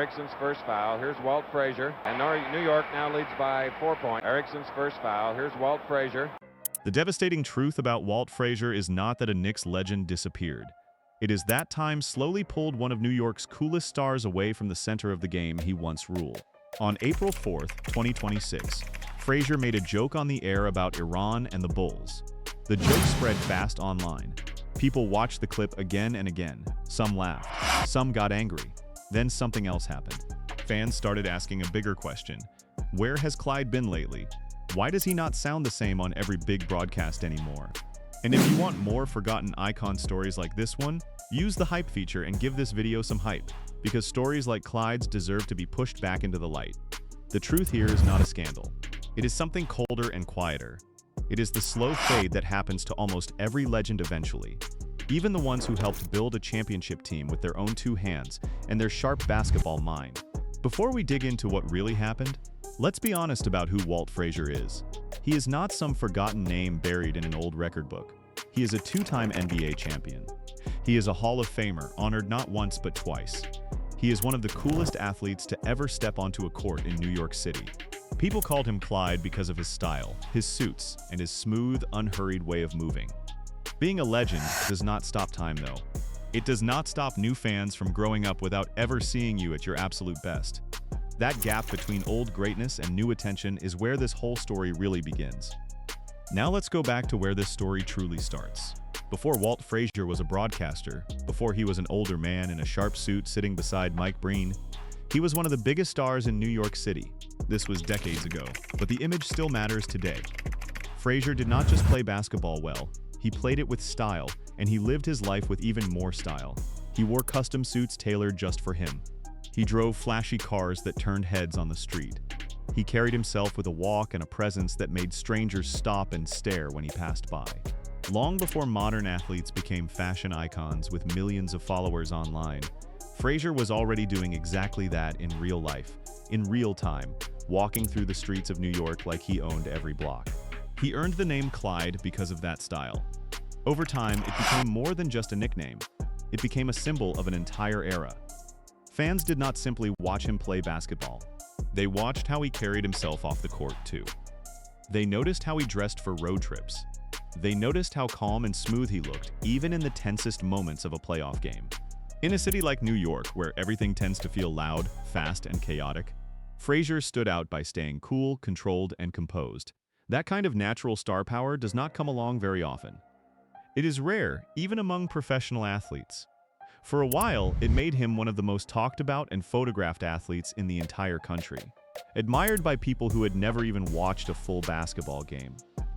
Erickson's first foul. Here's Walt Frazier. And New York now leads by 4 points. Erickson's first foul. Here's Walt Frazier. The devastating truth about Walt Frazier is not that a Knicks legend disappeared. It is that time slowly pulled one of New York's coolest stars away from the center of the game he once ruled. On April 4th, 2026, Frazier made a joke on the air about Iran and the Bulls. The joke spread fast online. People watched the clip again and again. Some laughed, some got angry. Then something else happened. Fans started asking a bigger question. Where has Clyde been lately? Why does he not sound the same on every big broadcast anymore? And if you want more forgotten icon stories like this one, use the hype feature and give this video some hype, because stories like Clyde's deserve to be pushed back into the light. The truth here is not a scandal. It is something colder and quieter. It is the slow fade that happens to almost every legend eventually. Even the ones who helped build a championship team with their own two hands and their sharp basketball mind. Before we dig into what really happened, let's be honest about who Walt Frazier is. He is not some forgotten name buried in an old record book. He is a two-time NBA champion. He is a Hall of Famer, honored not once but twice. He is one of the coolest athletes to ever step onto a court in New York City. People called him Clyde because of his style, his suits, and his smooth, unhurried way of moving. Being a legend does not stop time though. It does not stop new fans from growing up without ever seeing you at your absolute best. That gap between old greatness and new attention is where this whole story really begins. Now let's go back to where this story truly starts. Before Walt Frazier was a broadcaster, before he was an older man in a sharp suit sitting beside Mike Breen, he was one of the biggest stars in New York City. This was decades ago, but the image still matters today. Frazier did not just play basketball well, he played it with style, and he lived his life with even more style. He wore custom suits tailored just for him. He drove flashy cars that turned heads on the street. He carried himself with a walk and a presence that made strangers stop and stare when he passed by. Long before modern athletes became fashion icons with millions of followers online, Frazier was already doing exactly that in real life, in real time, walking through the streets of New York like he owned every block. He earned the name Clyde because of that style. Over time, it became more than just a nickname. It became a symbol of an entire era. Fans did not simply watch him play basketball. They watched how he carried himself off the court, too. They noticed how he dressed for road trips. They noticed how calm and smooth he looked, even in the tensest moments of a playoff game. In a city like New York, where everything tends to feel loud, fast, and chaotic, Frazier stood out by staying cool, controlled, and composed. That kind of natural star power does not come along very often. It is rare, even among professional athletes. For a while, it made him one of the most talked about and photographed athletes in the entire country, admired by people who had never even watched a full basketball game.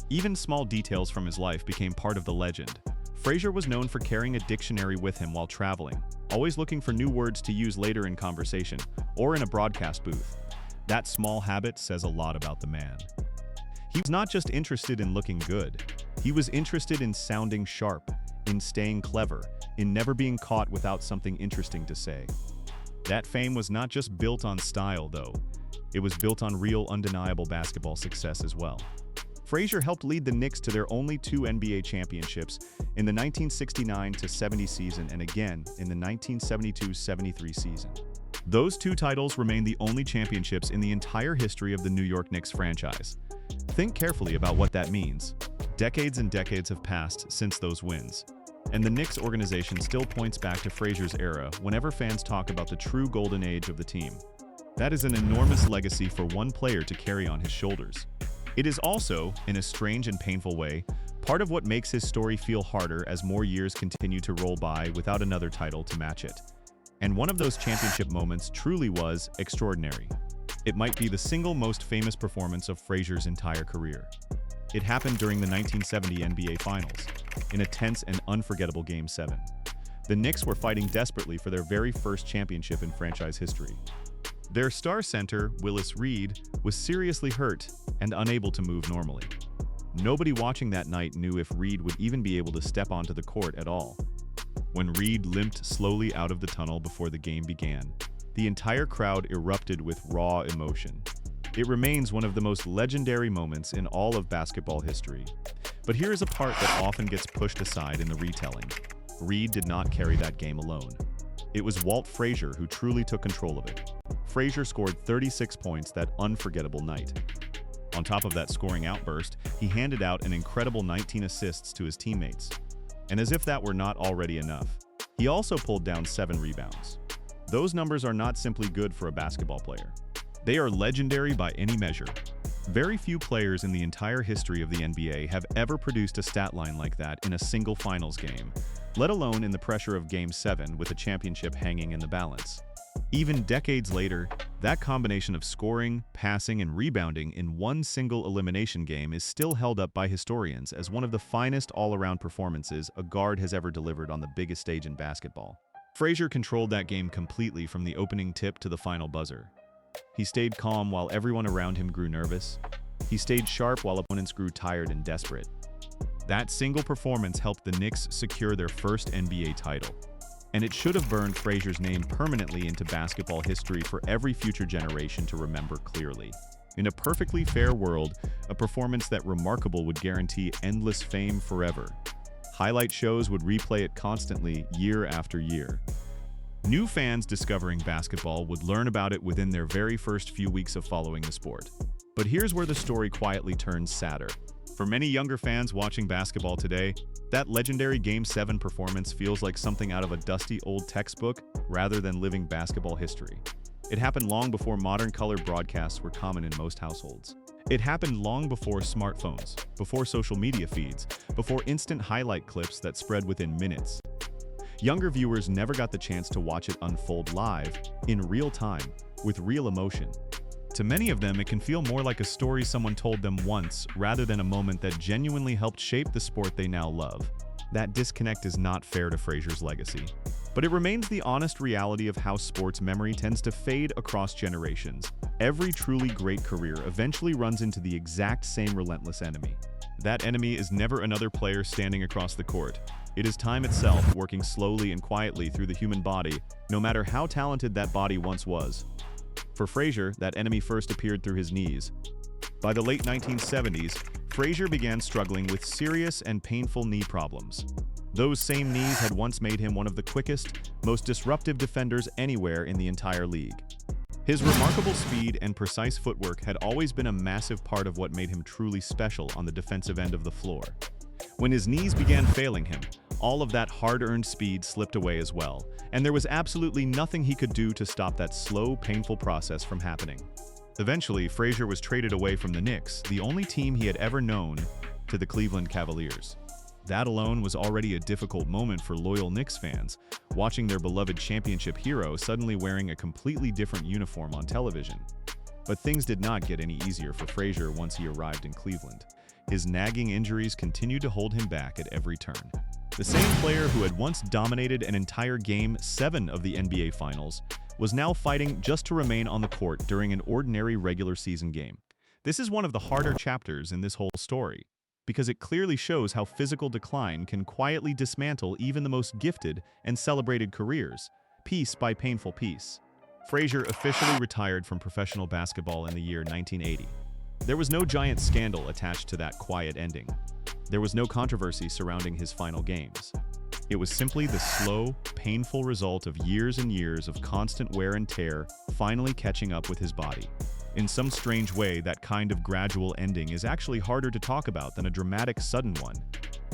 Even small details from his life became part of the legend. Frazier was known for carrying a dictionary with him while traveling, always looking for new words to use later in conversation or in a broadcast booth. That small habit says a lot about the man. He was not just interested in looking good. He was interested in sounding sharp, in staying clever, in never being caught without something interesting to say. That fame was not just built on style, though. It was built on real, undeniable basketball success as well. Frazier helped lead the Knicks to their only 2 NBA championships in the 1969-70 season and again in the 1972-73 season. Those 2 titles remain the only championships in the entire history of the New York Knicks franchise. Think carefully about what that means. Decades and decades have passed since those wins, and the Knicks organization still points back to Frazier's era whenever fans talk about the true golden age of the team. That is an enormous legacy for one player to carry on his shoulders. It is also, in a strange and painful way, part of what makes his story feel harder as more years continue to roll by without another title to match it. And one of those championship moments truly was extraordinary. It might be the single most famous performance of Frazier's entire career. It happened during the 1970 NBA Finals, in a tense and unforgettable Game 7. The Knicks were fighting desperately for their very first championship in franchise history. Their star center, Willis Reed, was seriously hurt and unable to move normally. Nobody watching that night knew if Reed would even be able to step onto the court at all. When Reed limped slowly out of the tunnel before the game began, the entire crowd erupted with raw emotion. It remains one of the most legendary moments in all of basketball history. But here is a part that often gets pushed aside in the retelling. Reed did not carry that game alone. It was Walt Frazier who truly took control of it. Frazier scored 36 points that unforgettable night. On top of that scoring outburst, he handed out an incredible 19 assists to his teammates. And as if that were not already enough, he also pulled down 7 rebounds. Those numbers are not simply good for a basketball player. They are legendary by any measure. Very few players in the entire history of the NBA have ever produced a stat line like that in a single finals game, let alone in the pressure of Game 7 with the championship hanging in the balance. Even decades later, that combination of scoring, passing, and rebounding in one single elimination game is still held up by historians as one of the finest all-around performances a guard has ever delivered on the biggest stage in basketball. Frazier controlled that game completely from the opening tip to the final buzzer. He stayed calm while everyone around him grew nervous. He stayed sharp while opponents grew tired and desperate. That single performance helped the Knicks secure their first NBA title. And it should have burned Frazier's name permanently into basketball history for every future generation to remember clearly. In a perfectly fair world, a performance that remarkable would guarantee endless fame forever. Highlight shows would replay it constantly, year after year. New fans discovering basketball would learn about it within their very first few weeks of following the sport. But here's where the story quietly turns sadder. For many younger fans watching basketball today, that legendary Game 7 performance feels like something out of a dusty old textbook rather than living basketball history. It happened long before modern color broadcasts were common in most households. It happened long before smartphones, before social media feeds, before instant highlight clips that spread within minutes. Younger viewers never got the chance to watch it unfold live, in real time, with real emotion. To many of them, it can feel more like a story someone told them once, rather than a moment that genuinely helped shape the sport they now love. That disconnect is not fair to Frazier's legacy. But it remains the honest reality of how sports memory tends to fade across generations. Every truly great career eventually runs into the exact same relentless enemy. That enemy is never another player standing across the court. It is time itself working slowly and quietly through the human body, no matter how talented that body once was. For Frazier, that enemy first appeared through his knees. By the late 1970s, Frazier began struggling with serious and painful knee problems. Those same knees had once made him one of the quickest, most disruptive defenders anywhere in the entire league. His remarkable speed and precise footwork had always been a massive part of what made him truly special on the defensive end of the floor. When his knees began failing him, all of that hard-earned speed slipped away as well, and there was absolutely nothing he could do to stop that slow, painful process from happening. Eventually, Frazier was traded away from the Knicks, the only team he had ever known, to the Cleveland Cavaliers. That alone was already a difficult moment for loyal Knicks fans, watching their beloved championship hero suddenly wearing a completely different uniform on television. But things did not get any easier for Frazier once he arrived in Cleveland. His nagging injuries continued to hold him back at every turn. The same player who had once dominated an entire Game 7 of the NBA Finals was now fighting just to remain on the court during an ordinary regular season game. This is one of the harder chapters in this whole story, because it clearly shows how physical decline can quietly dismantle even the most gifted and celebrated careers, piece by painful piece. Frazier officially retired from professional basketball in the year 1980. There was no giant scandal attached to that quiet ending. There was no controversy surrounding his final games. It was simply the slow, painful result of years and years of constant wear and tear finally catching up with his body. In some strange way, that kind of gradual ending is actually harder to talk about than a dramatic sudden one,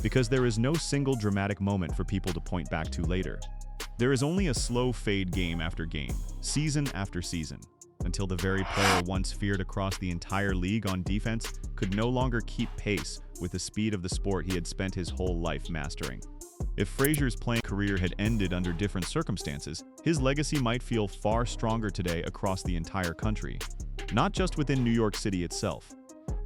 because there is no single dramatic moment for people to point back to later. There is only a slow fade game after game, season after season, until the very player once feared across the entire league on defense could no longer keep pace with the speed of the sport he had spent his whole life mastering. If Frazier's playing career had ended under different circumstances, his legacy might feel far stronger today across the entire country, not just within New York City itself.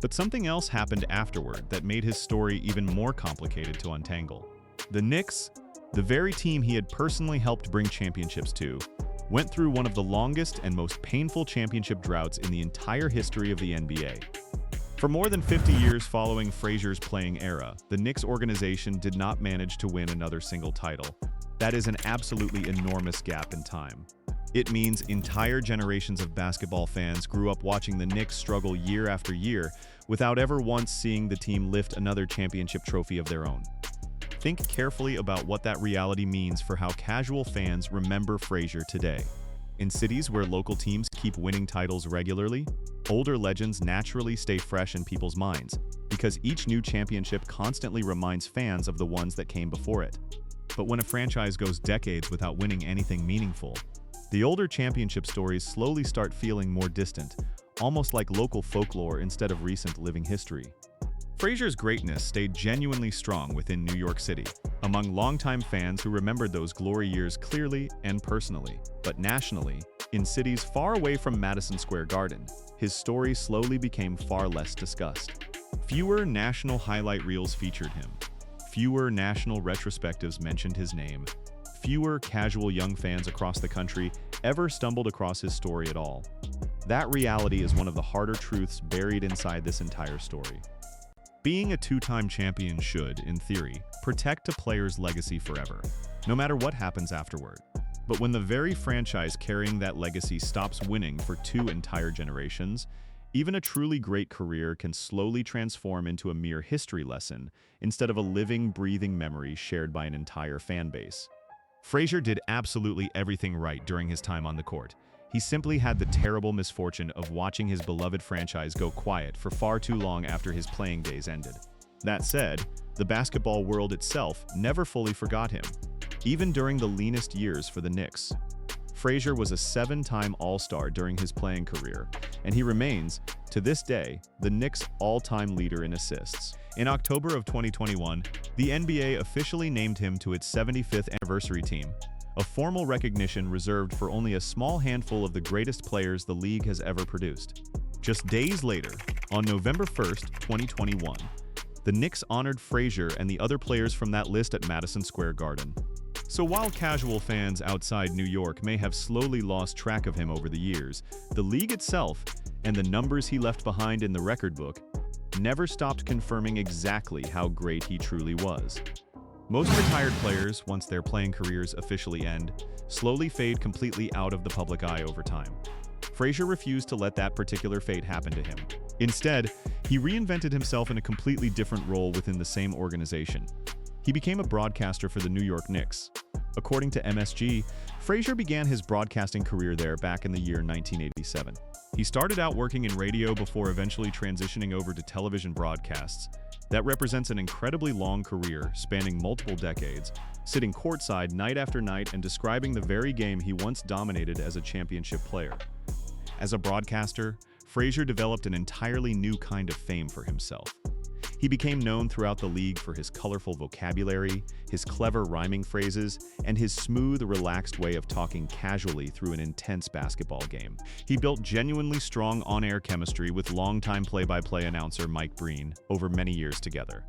But something else happened afterward that made his story even more complicated to untangle. The Knicks, the very team he had personally helped bring championships to, went through one of the longest and most painful championship droughts in the entire history of the NBA. For more than 50 years following Frazier's playing era, the Knicks organization did not manage to win another single title. That is an absolutely enormous gap in time. It means entire generations of basketball fans grew up watching the Knicks struggle year after year without ever once seeing the team lift another championship trophy of their own. Think carefully about what that reality means for how casual fans remember Frazier today. In cities where local teams keep winning titles regularly, older legends naturally stay fresh in people's minds because each new championship constantly reminds fans of the ones that came before it. But when a franchise goes decades without winning anything meaningful, the older championship stories slowly start feeling more distant, almost like local folklore instead of recent living history. Frazier's greatness stayed genuinely strong within New York City, among longtime fans who remembered those glory years clearly and personally. But nationally, in cities far away from Madison Square Garden, his story slowly became far less discussed. Fewer national highlight reels featured him. Fewer national retrospectives mentioned his name. Fewer casual young fans across the country ever stumbled across his story at all. That reality is one of the harder truths buried inside this entire story. Being a two-time champion should, in theory, protect a player's legacy forever, no matter what happens afterward. But when the very franchise carrying that legacy stops winning for two entire generations, even a truly great career can slowly transform into a mere history lesson instead of a living, breathing memory shared by an entire fan base. Frazier did absolutely everything right during his time on the court. He simply had the terrible misfortune of watching his beloved franchise go quiet for far too long after his playing days ended. That said, the basketball world itself never fully forgot him, even during the leanest years for the Knicks. Frazier was a 7-time All-Star during his playing career, and he remains, to this day, the Knicks' all-time leader in assists. In October of 2021, the NBA officially named him to its 75th anniversary team, a formal recognition reserved for only a small handful of the greatest players the league has ever produced. Just days later, on November 1st, 2021, the Knicks honored Frazier and the other players from that list at Madison Square Garden. So while casual fans outside New York may have slowly lost track of him over the years, the league itself, and the numbers he left behind in the record book, never stopped confirming exactly how great he truly was. Most retired players, once their playing careers officially end, slowly fade completely out of the public eye over time. Frazier refused to let that particular fate happen to him. Instead, he reinvented himself in a completely different role within the same organization. He became a broadcaster for the New York Knicks. According to MSG, Frazier began his broadcasting career there back in the year 1987. He started out working in radio before eventually transitioning over to television broadcasts. That represents an incredibly long career spanning multiple decades, sitting courtside night after night and describing the very game he once dominated as a championship player. As a broadcaster, Frazier developed an entirely new kind of fame for himself. He became known throughout the league for his colorful vocabulary, his clever rhyming phrases, and his smooth, relaxed way of talking casually through an intense basketball game. He built genuinely strong on-air chemistry with longtime play-by-play announcer Mike Breen over many years together.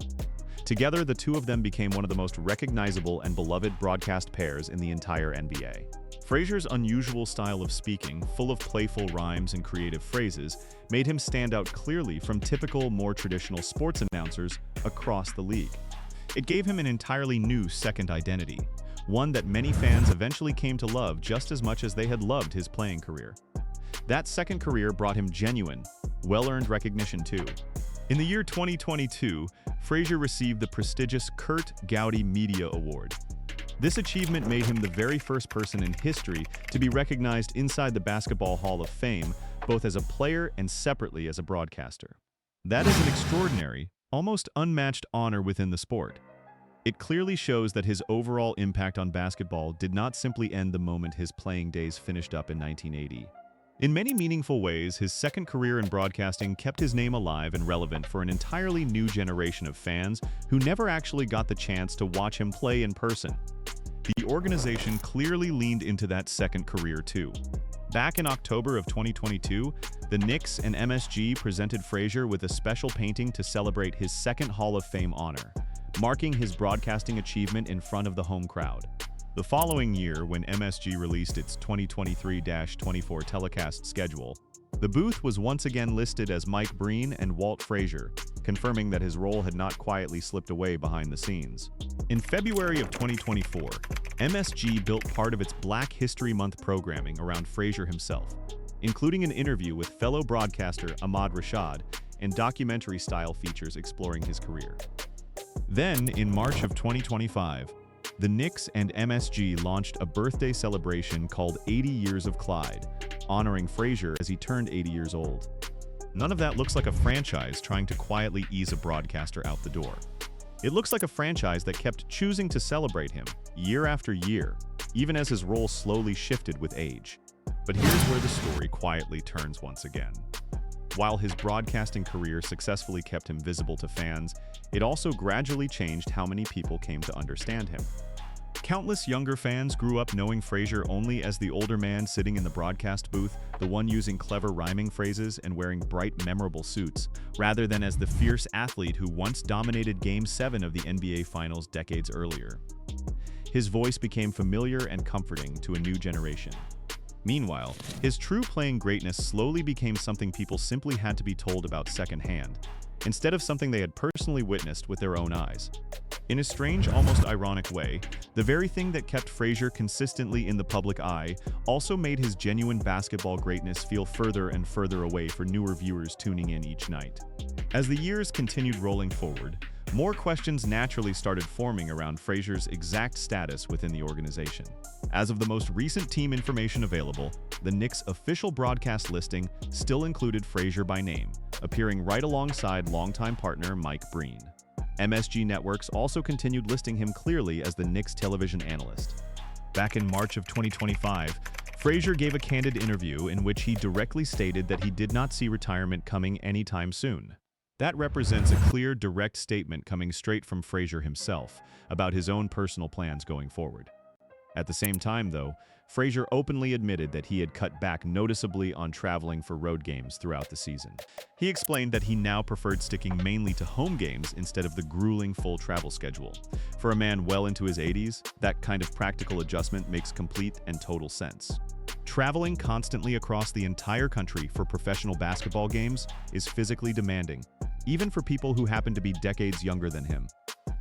Together, the two of them became one of the most recognizable and beloved broadcast pairs in the entire NBA. Frazier's unusual style of speaking, full of playful rhymes and creative phrases, made him stand out clearly from typical, more traditional sports announcers across the league. It gave him an entirely new second identity, one that many fans eventually came to love just as much as they had loved his playing career. That second career brought him genuine, well-earned recognition too. In the year 2022, Frazier received the prestigious Kurt Gowdy Media Award. This achievement made him the very first person in history to be recognized inside the Basketball Hall of Fame, both as a player and separately as a broadcaster. That is an extraordinary, almost unmatched honor within the sport. It clearly shows that his overall impact on basketball did not simply end the moment his playing days finished up in 1980. In many meaningful ways, his second career in broadcasting kept his name alive and relevant for an entirely new generation of fans who never actually got the chance to watch him play in person. The organization clearly leaned into that second career too. Back in October of 2022, the Knicks and MSG presented Frazier with a special painting to celebrate his second Hall of Fame honor, marking his broadcasting achievement in front of the home crowd. The following year, when MSG released its 2023-24 telecast schedule, the booth was once again listed as Mike Breen and Walt Frazier, confirming that his role had not quietly slipped away behind the scenes. In February of 2024, MSG built part of its Black History Month programming around Frazier himself, including an interview with fellow broadcaster Ahmad Rashad and documentary-style features exploring his career. Then, in March of 2025, the Knicks and MSG launched a birthday celebration called 80 Years of Clyde, honoring Frazier as he turned 80 years old. None of that looks like a franchise trying to quietly ease a broadcaster out the door. It looks like a franchise that kept choosing to celebrate him year after year, even as his role slowly shifted with age. But here's where the story quietly turns once again. While his broadcasting career successfully kept him visible to fans, it also gradually changed how many people came to understand him. Countless younger fans grew up knowing Frazier only as the older man sitting in the broadcast booth, the one using clever rhyming phrases and wearing bright, memorable suits, rather than as the fierce athlete who once dominated Game 7 of the NBA Finals decades earlier. His voice became familiar and comforting to a new generation. Meanwhile, his true playing greatness slowly became something people simply had to be told about secondhand, instead of something they had personally witnessed with their own eyes. In a strange, almost ironic way, the very thing that kept Frazier consistently in the public eye also made his genuine basketball greatness feel further and further away for newer viewers tuning in each night. As the years continued rolling forward, more questions naturally started forming around Frazier's exact status within the organization. As of the most recent team information available, the Knicks' official broadcast listing still included Frazier by name, appearing right alongside longtime partner Mike Breen. MSG Networks also continued listing him clearly as the Knicks television analyst. Back in March of 2025, Frazier gave a candid interview in which he directly stated that he did not see retirement coming anytime soon. That represents a clear, direct statement coming straight from Frazier himself about his own personal plans going forward. At the same time, though, Frazier openly admitted that he had cut back noticeably on traveling for road games throughout the season. He explained that he now preferred sticking mainly to home games instead of the grueling full travel schedule. For a man well into his 80s, that kind of practical adjustment makes complete and total sense. Traveling constantly across the entire country for professional basketball games is physically demanding, even for people who happen to be decades younger than him.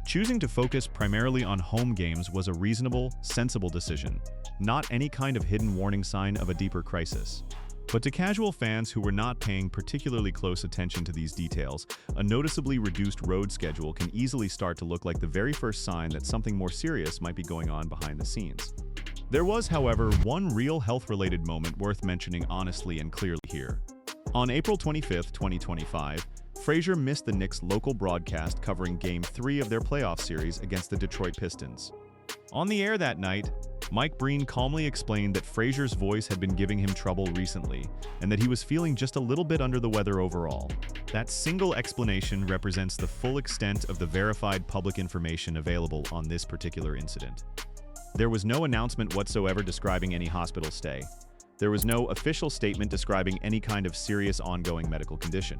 Choosing to focus primarily on home games was a reasonable, sensible decision, not any kind of hidden warning sign of a deeper crisis. But to casual fans who were not paying particularly close attention to these details, a noticeably reduced road schedule can easily start to look like the very first sign that something more serious might be going on behind the scenes. There was, however, one real health-related moment worth mentioning honestly and clearly here. On April 25, 2025, Frazier missed the Knicks' local broadcast covering Game 3 of their playoff series against the Detroit Pistons. On the air that night, Mike Breen calmly explained that Frazier's voice had been giving him trouble recently, and that he was feeling just a little bit under the weather overall. That single explanation represents the full extent of the verified public information available on this particular incident. There was no announcement whatsoever describing any hospital stay. There was no official statement describing any kind of serious ongoing medical condition.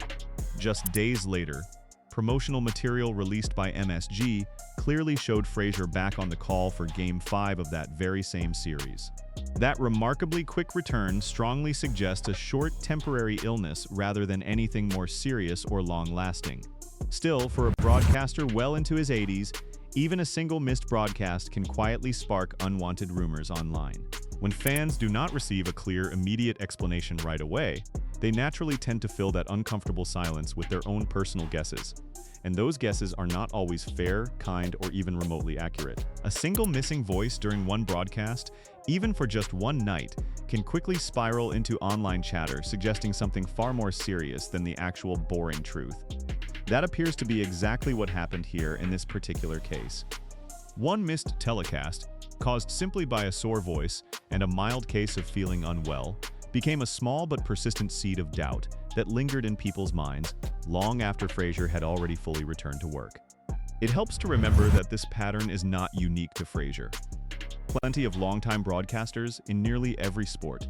Just days later, promotional material released by MSG clearly showed Frazier back on the call for Game 5 of that very same series. That remarkably quick return strongly suggests a short temporary illness rather than anything more serious or long-lasting. Still, for a broadcaster well into his 80s, even a single missed broadcast can quietly spark unwanted rumors online. When fans do not receive a clear, immediate explanation right away, they naturally tend to fill that uncomfortable silence with their own personal guesses. And those guesses are not always fair, kind, or even remotely accurate. A single missing voice during one broadcast, even for just one night, can quickly spiral into online chatter suggesting something far more serious than the actual boring truth. That appears to be exactly what happened here in this particular case. One missed telecast, caused simply by a sore voice and a mild case of feeling unwell, became a small but persistent seed of doubt that lingered in people's minds long after Frazier had already fully returned to work. It helps to remember that this pattern is not unique to Frazier. Plenty of longtime broadcasters in nearly every sport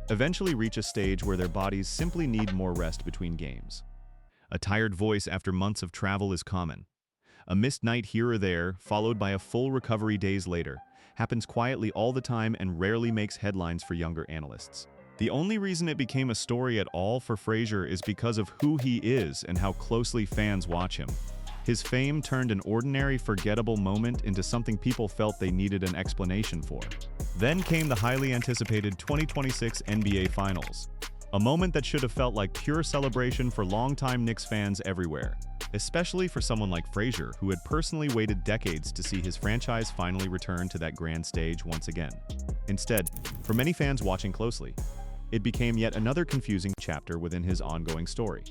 eventually reach a stage where their bodies simply need more rest between games. A tired voice after months of travel is common. A missed night here or there, followed by a full recovery days later, happens quietly all the time and rarely makes headlines for younger analysts. The only reason it became a story at all for Frazier is because of who he is and how closely fans watch him. His fame turned an ordinary, forgettable moment into something people felt they needed an explanation for. Then came the highly anticipated 2026 NBA Finals. A moment that should have felt like pure celebration for longtime Knicks fans everywhere, especially for someone like Frazier, who had personally waited decades to see his franchise finally return to that grand stage once again. Instead, for many fans watching closely, it became yet another confusing chapter within his ongoing story.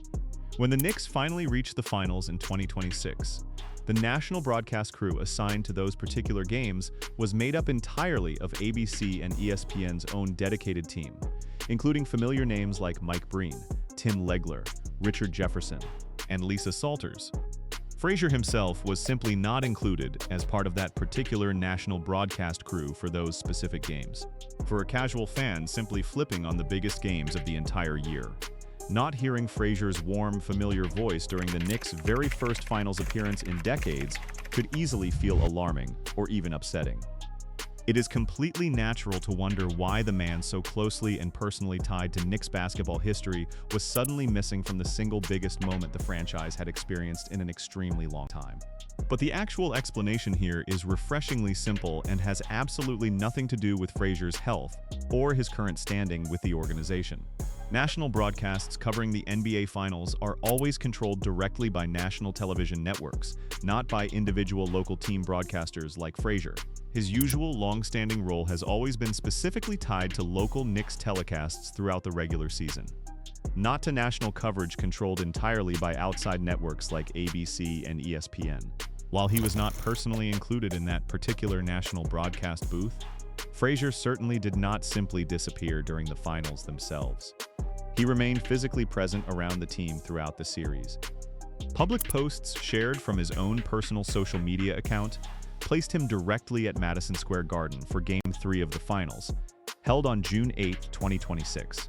When the Knicks finally reached the finals in 2026, the national broadcast crew assigned to those particular games was made up entirely of ABC and ESPN's own dedicated team, including familiar names like Mike Breen, Tim Legler, Richard Jefferson, and Lisa Salters. Frazier himself was simply not included as part of that particular national broadcast crew for those specific games. For a casual fan simply flipping on the biggest games of the entire year, not hearing Frazier's warm, familiar voice during the Knicks' very first finals appearance in decades could easily feel alarming or even upsetting. It is completely natural to wonder why the man so closely and personally tied to Knicks basketball history was suddenly missing from the single biggest moment the franchise had experienced in an extremely long time. But the actual explanation here is refreshingly simple and has absolutely nothing to do with Frazier's health or his current standing with the organization. National broadcasts covering the NBA Finals are always controlled directly by national television networks, not by individual local team broadcasters like Frazier. His usual long-standing role has always been specifically tied to local Knicks telecasts throughout the regular season, not to national coverage controlled entirely by outside networks like ABC and ESPN. While he was not personally included in that particular national broadcast booth, Frazier certainly did not simply disappear during the finals themselves. He remained physically present around the team throughout the series. Public posts shared from his own personal social media account placed him directly at Madison Square Garden for Game 3 of the finals, held on June 8, 2026.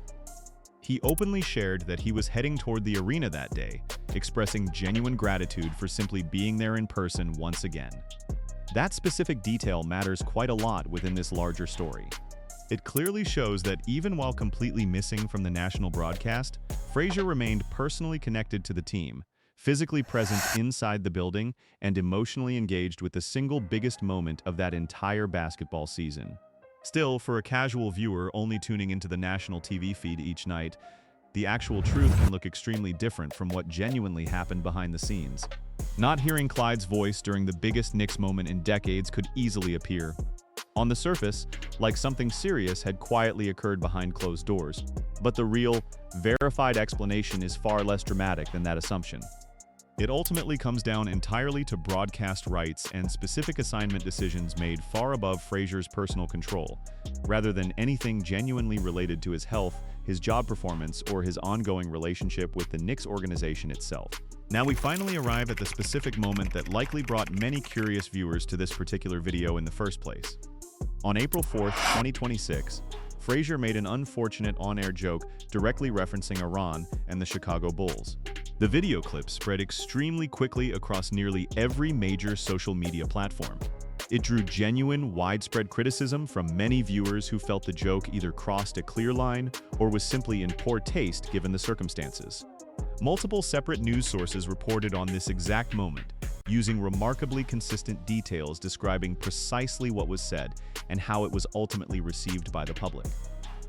He openly shared that he was heading toward the arena that day, expressing genuine gratitude for simply being there in person once again. That specific detail matters quite a lot within this larger story. It clearly shows that even while completely missing from the national broadcast, Frazier remained personally connected to the team, physically present inside the building, and emotionally engaged with the single biggest moment of that entire basketball season. Still, for a casual viewer only tuning into the national TV feed each night, the actual truth can look extremely different from what genuinely happened behind the scenes. Not hearing Clyde's voice during the biggest Knicks moment in decades could easily appear, on the surface, like something serious had quietly occurred behind closed doors. But the real, verified explanation is far less dramatic than that assumption. It ultimately comes down entirely to broadcast rights and specific assignment decisions made far above Frazier's personal control, rather than anything genuinely related to his health, his job performance, or his ongoing relationship with the Knicks organization itself. Now we finally arrive at the specific moment that likely brought many curious viewers to this particular video in the first place. On April 4th, 2026, Frazier made an unfortunate on-air joke directly referencing Iran and the Chicago Bulls. The video clip spread extremely quickly across nearly every major social media platform. It drew genuine, widespread criticism from many viewers who felt the joke either crossed a clear line or was simply in poor taste given the circumstances. Multiple separate news sources reported on this exact moment, using remarkably consistent details describing precisely what was said and how it was ultimately received by the public.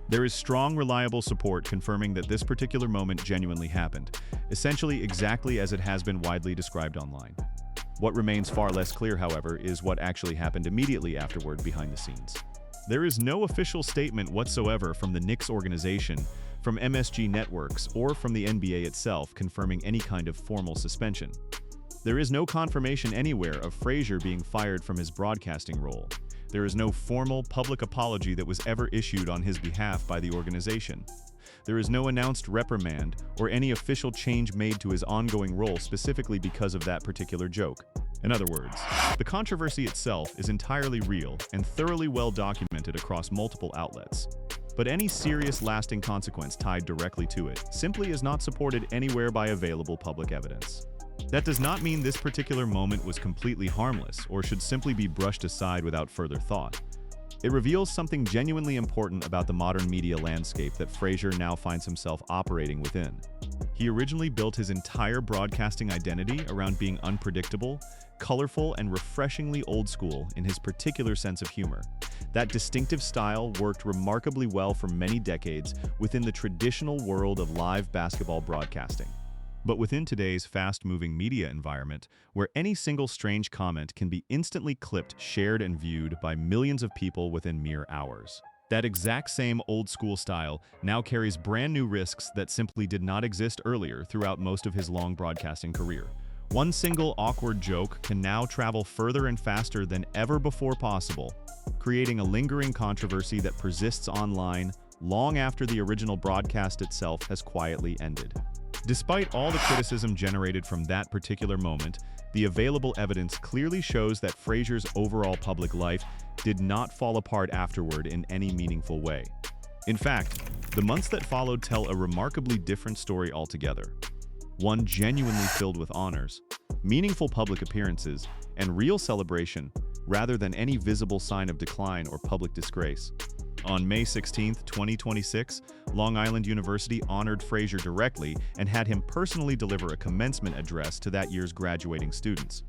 There is strong, reliable support confirming that this particular moment genuinely happened, essentially exactly as it has been widely described online. What remains far less clear, however, is what actually happened immediately afterward behind the scenes. There is no official statement whatsoever from the Knicks organization, from MSG Networks, or from the NBA itself confirming any kind of formal suspension. There is no confirmation anywhere of Frazier being fired from his broadcasting role. There is no formal public apology that was ever issued on his behalf by the organization. There is no announced reprimand or any official change made to his ongoing role specifically because of that particular joke. In other words, the controversy itself is entirely real and thoroughly well documented across multiple outlets. But any serious lasting consequence tied directly to it simply is not supported anywhere by available public evidence. That does not mean this particular moment was completely harmless or should simply be brushed aside without further thought. It reveals something genuinely important about the modern media landscape that Frazier now finds himself operating within. He originally built his entire broadcasting identity around being unpredictable, colorful, and refreshingly old school in his particular sense of humor. That distinctive style worked remarkably well for many decades within the traditional world of live basketball broadcasting. But within today's fast-moving media environment, where any single strange comment can be instantly clipped, shared, and viewed by millions of people within mere hours, that exact same old-school style now carries brand new risks that simply did not exist earlier throughout most of his long broadcasting career. One single awkward joke can now travel further and faster than ever before possible, creating a lingering controversy that persists online long after the original broadcast itself has quietly ended. Despite all the criticism generated from that particular moment, the available evidence clearly shows that Frazier's overall public life did not fall apart afterward in any meaningful way. In fact, the months that followed tell a remarkably different story altogether. One genuinely filled with honors, meaningful public appearances, and real celebration, rather than any visible sign of decline or public disgrace. On May 16, 2026, Long Island University honored Frazier directly and had him personally deliver a commencement address to that year's graduating students.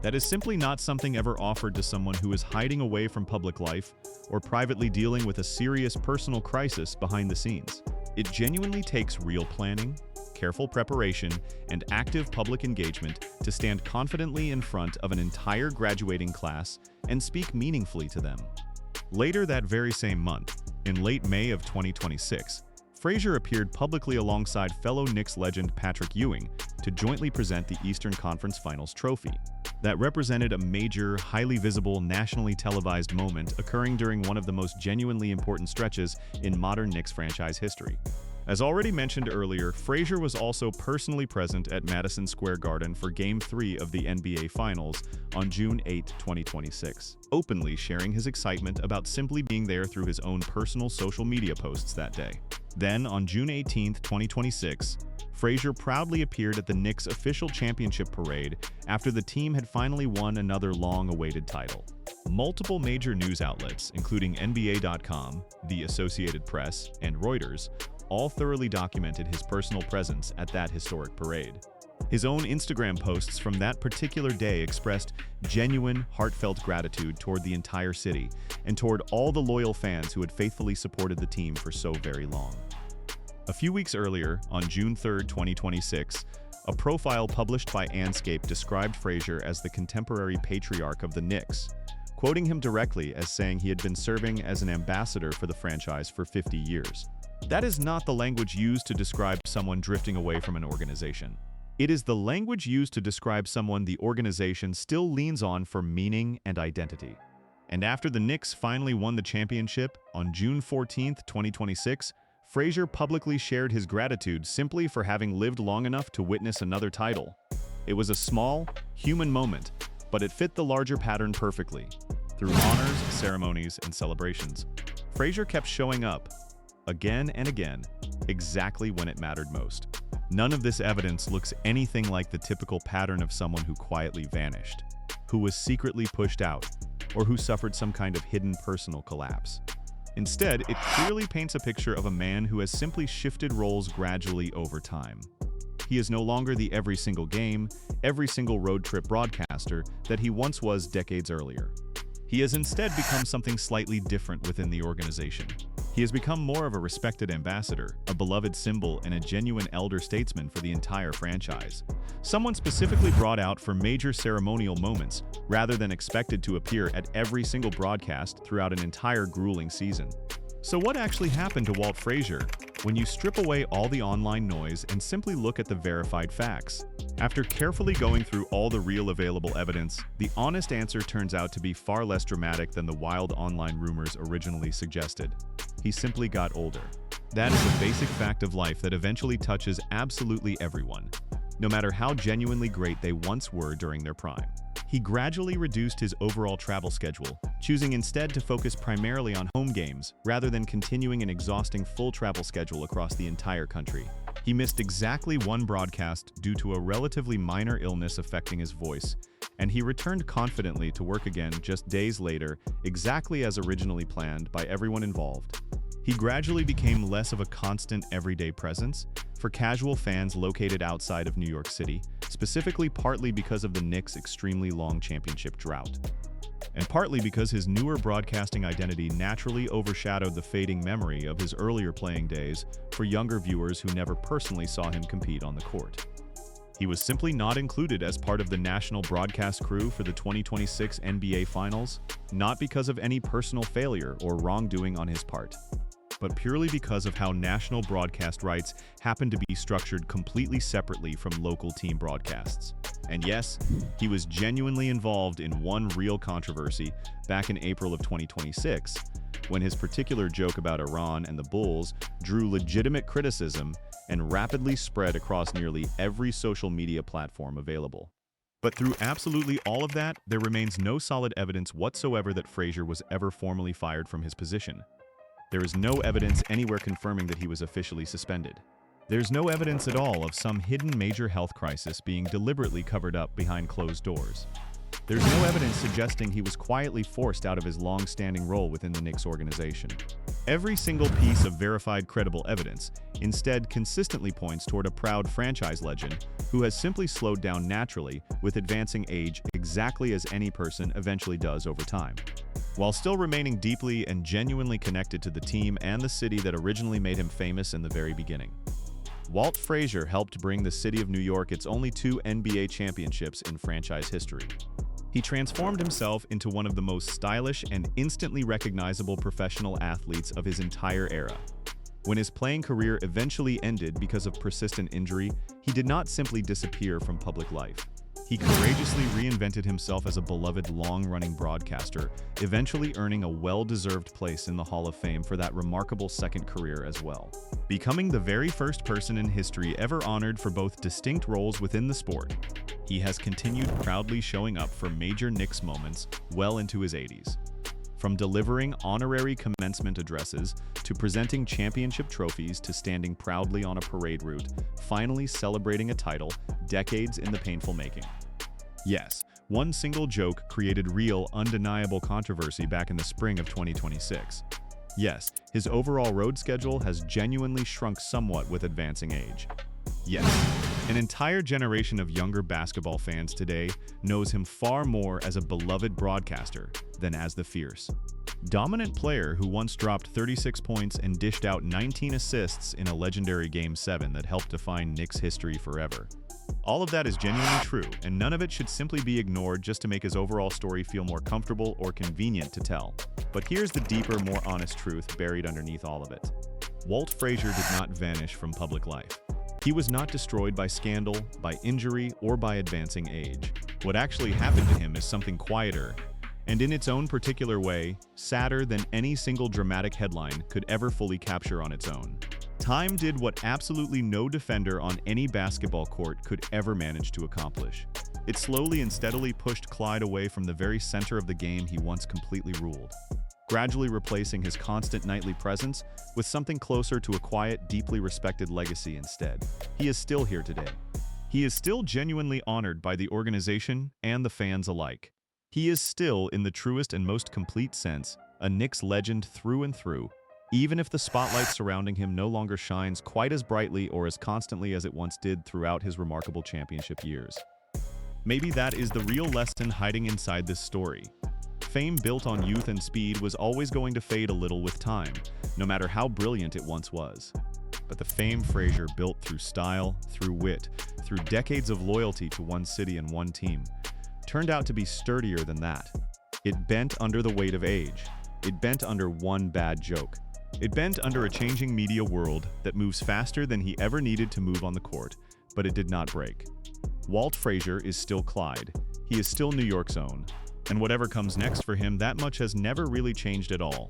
That is simply not something ever offered to someone who is hiding away from public life or privately dealing with a serious personal crisis behind the scenes. It genuinely takes real planning, careful preparation, and active public engagement to stand confidently in front of an entire graduating class and speak meaningfully to them. Later that very same month, in late May of 2026, Frazier appeared publicly alongside fellow Knicks legend Patrick Ewing to jointly present the Eastern Conference Finals trophy. That represented a major, highly visible, nationally televised moment occurring during one of the most genuinely important stretches in modern Knicks franchise history. As already mentioned earlier, Frazier was also personally present at Madison Square Garden for Game 3 of the NBA Finals on June 8, 2026, openly sharing his excitement about simply being there through his own personal social media posts that day. Then, on June 18, 2026, Frazier proudly appeared at the Knicks' official championship parade after the team had finally won another long-awaited title. Multiple major news outlets, including NBA.com, the Associated Press, and Reuters, all thoroughly documented his personal presence at that historic parade. His own Instagram posts from that particular day expressed genuine, heartfelt gratitude toward the entire city and toward all the loyal fans who had faithfully supported the team for so very long. A few weeks earlier, on June 3, 2026, a profile published by Anscape described Frazier as the contemporary patriarch of the Knicks, quoting him directly as saying he had been serving as an ambassador for the franchise for 50 years. That is not the language used to describe someone drifting away from an organization. It is the language used to describe someone the organization still leans on for meaning and identity. And after the Knicks finally won the championship on June 14, 2026, Frazier publicly shared his gratitude simply for having lived long enough to witness another title. It was a small, human moment, but it fit the larger pattern perfectly. Through honors, ceremonies, and celebrations, Frazier kept showing up, again and again, exactly when it mattered most. None of this evidence looks anything like the typical pattern of someone who quietly vanished, who was secretly pushed out, or who suffered some kind of hidden personal collapse. Instead, it clearly paints a picture of a man who has simply shifted roles gradually over time. He is no longer the every single game, every single road trip broadcaster that he once was decades earlier. He has instead become something slightly different within the organization. He has become more of a respected ambassador, a beloved symbol, and a genuine elder statesman for the entire franchise. Someone specifically brought out for major ceremonial moments, rather than expected to appear at every single broadcast throughout an entire grueling season. So what actually happened to Walt Frazier when you strip away all the online noise and simply look at the verified facts? After carefully going through all the real available evidence, the honest answer turns out to be far less dramatic than the wild online rumors originally suggested. He simply got older. That is a basic fact of life that eventually touches absolutely everyone, no matter how genuinely great they once were during their prime. He gradually reduced his overall travel schedule, choosing instead to focus primarily on home games rather than continuing an exhausting full travel schedule across the entire country. He missed exactly one broadcast due to a relatively minor illness affecting his voice, and he returned confidently to work again just days later, exactly as originally planned by everyone involved. He gradually became less of a constant everyday presence for casual fans located outside of New York City, specifically partly because of the Knicks' extremely long championship drought, and partly because his newer broadcasting identity naturally overshadowed the fading memory of his earlier playing days for younger viewers who never personally saw him compete on the court. He was simply not included as part of the national broadcast crew for the 2026 NBA Finals, not because of any personal failure or wrongdoing on his part, but purely because of how national broadcast rights happen to be structured completely separately from local team broadcasts. And yes, he was genuinely involved in one real controversy back in April of 2026, when his particular joke about Iran and the Bulls drew legitimate criticism and rapidly spread across nearly every social media platform available. But through absolutely all of that, there remains no solid evidence whatsoever that Frazier was ever formally fired from his position. There is no evidence anywhere confirming that he was officially suspended. There's no evidence at all of some hidden major health crisis being deliberately covered up behind closed doors. There's no evidence suggesting he was quietly forced out of his long-standing role within the Knicks organization. Every single piece of verified credible evidence instead consistently points toward a proud franchise legend who has simply slowed down naturally with advancing age exactly as any person eventually does over time, while still remaining deeply and genuinely connected to the team and the city that originally made him famous in the very beginning. Walt Frazier helped bring the city of New York its only 2 NBA championships in franchise history. He transformed himself into one of the most stylish and instantly recognizable professional athletes of his entire era. When his playing career eventually ended because of persistent injury, he did not simply disappear from public life. He courageously reinvented himself as a beloved long-running broadcaster, eventually earning a well-deserved place in the Hall of Fame for that remarkable second career as well, becoming the very first person in history ever honored for both distinct roles within the sport. He has continued proudly showing up for major Knicks moments well into his 80s. From delivering honorary commencement addresses, to presenting championship trophies, to standing proudly on a parade route, finally celebrating a title decades in the painful making. Yes, one single joke created real, undeniable controversy back in the spring of 2026. Yes, his overall road schedule has genuinely shrunk somewhat with advancing age. Yes, an entire generation of younger basketball fans today knows him far more as a beloved broadcaster than as the fierce, dominant player who once dropped 36 points and dished out 19 assists in a legendary Game 7 that helped define Knicks history forever. All of that is genuinely true, and none of it should simply be ignored just to make his overall story feel more comfortable or convenient to tell. But here's the deeper, more honest truth buried underneath all of it. Walt Frazier did not vanish from public life. He was not destroyed by scandal, by injury, or by advancing age. What actually happened to him is something quieter, and in its own particular way, sadder than any single dramatic headline could ever fully capture on its own. Time did what absolutely no defender on any basketball court could ever manage to accomplish. It slowly and steadily pushed Clyde away from the very center of the game he once completely ruled, gradually replacing his constant nightly presence with something closer to a quiet, deeply respected legacy instead. He is still here today. He is still genuinely honored by the organization and the fans alike. He is still, in the truest and most complete sense, a Knicks legend through and through, even if the spotlight surrounding him no longer shines quite as brightly or as constantly as it once did throughout his remarkable championship years. Maybe that is the real lesson hiding inside this story. Fame built on youth and speed was always going to fade a little with time, no matter how brilliant it once was. But the fame Frazier built through style, through wit, through decades of loyalty to one city and one team, turned out to be sturdier than that. It bent under the weight of age. It bent under one bad joke. It bent under a changing media world that moves faster than he ever needed to move on the court, but it did not break. Walt Frazier is still Clyde. He is still New York's own. And whatever comes next for him, that much has never really changed at all.